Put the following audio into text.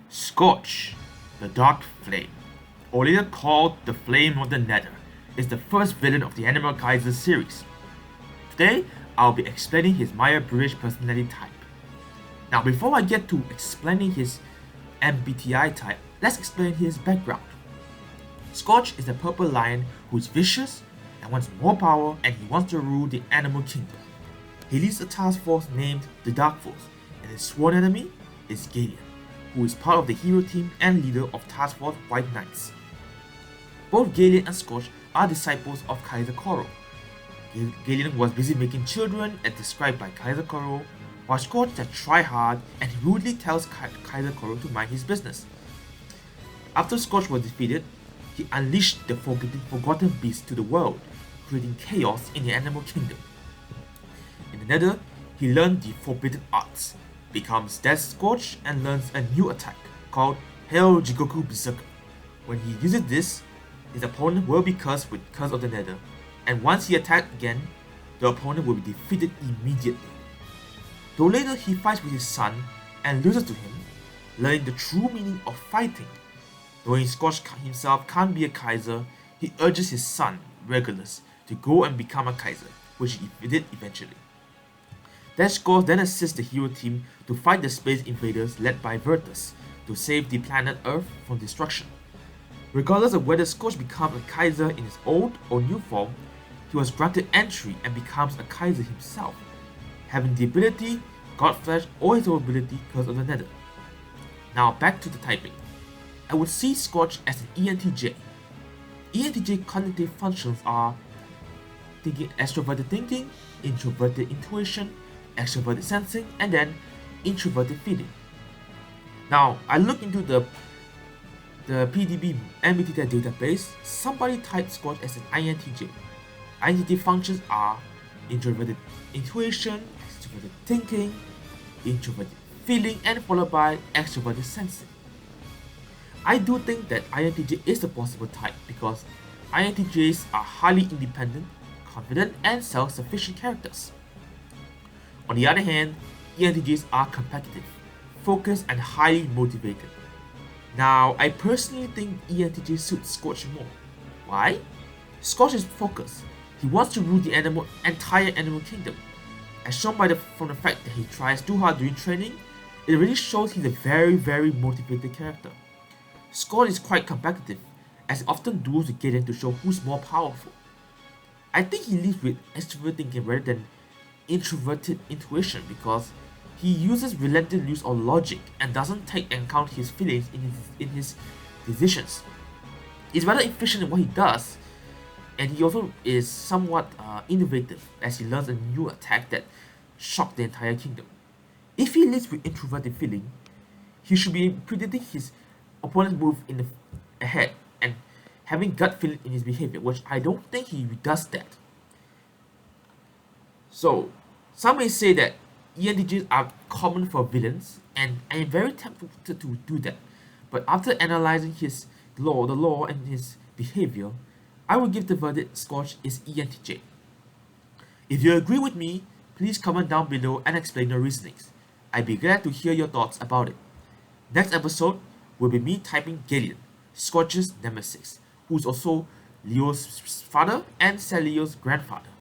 Scorch the Dark Flame, or later called the Flame of the Nether, is the first villain of the Animal Kaiser series. Today, I'll be explaining his Myer Briggs personality type. Now, before I get to explaining his MBTI type, let's explain his background. Scorch is a purple lion who is vicious and wants more power, and he wants to rule the animal kingdom. He leads a task force named the Dark Force, and his sworn enemy is Galleon, who is part of the hero team and leader of Task Force White Knights. Both Galleon and Scorch are disciples of Kaiser Coral. Galleon was busy making children as described by Kaiser Coral, while Scorch had tried hard and he rudely tells Kaiser Coral to mind his business. After Scorch was defeated, he unleashed the forgotten beast to the world, creating chaos in the animal kingdom. In the Nether, he learned the forbidden arts, becomes deathscorch, and learns a new attack called Hell Jigoku Berserker. When he uses this, his opponent will be cursed with Curse of the Nether, and once he attacks again, the opponent will be defeated immediately. Though later he fights with his son and loses to him, learning the true meaning of fighting. Knowing Scorch himself can't be a Kaiser, he urges his son, Regulus, to go and become a Kaiser, which he did eventually. Scorch then assists the hero team to fight the space invaders led by Virtus to save the planet Earth from destruction. Regardless of whether Scorch becomes a Kaiser in his old or new form, he was granted entry and becomes a Kaiser himself, having the ability Godflesh or his own ability Curse of the Nether. Now back to the typing. I would see Scorch as an ENTJ. ENTJ cognitive functions are extroverted thinking, introverted intuition, extroverted sensing, and then introverted feeling. Now, I looked into the PDB MBTI database. Somebody typed Scorch as an INTJ. INTJ functions are introverted intuition, extroverted thinking, introverted feeling, and followed by extroverted sensing. I do think that INTJ is a possible type because INTJs are highly independent, confident, and self-sufficient characters. On the other hand, ENTJs are competitive, focused, and highly motivated. Now, I personally think ENTJ suits Scorch more. Why? Scorch is focused. He wants to rule the entire animal kingdom. As shown from the fact that he tries too hard during training, it really shows he's a very motivated character. Scorch is quite competitive, as he often duels with Galleon to show who's more powerful. I think he leads with extroverted thinking rather than introverted intuition because he uses relentless use of logic and doesn't take account his feelings in his decisions. He's rather efficient in what he does, and he also is somewhat innovative as he learns a new attack that shocked the entire kingdom. If he leads with introverted feeling, he should be predicting his opponent's move ahead and having gut feeling in his behavior, which I don't think he does that. So, some may say that ENTJs are common for villains, and I am very tempted to do that. But after analyzing the law and his behavior, I will give the verdict Scorch is ENTJ. If you agree with me, please comment down below and explain your reasonings. I'd be glad to hear your thoughts about it. Next episode will be me typing Galleon, Scorch's nemesis, who is also Leo's father and Celio's grandfather.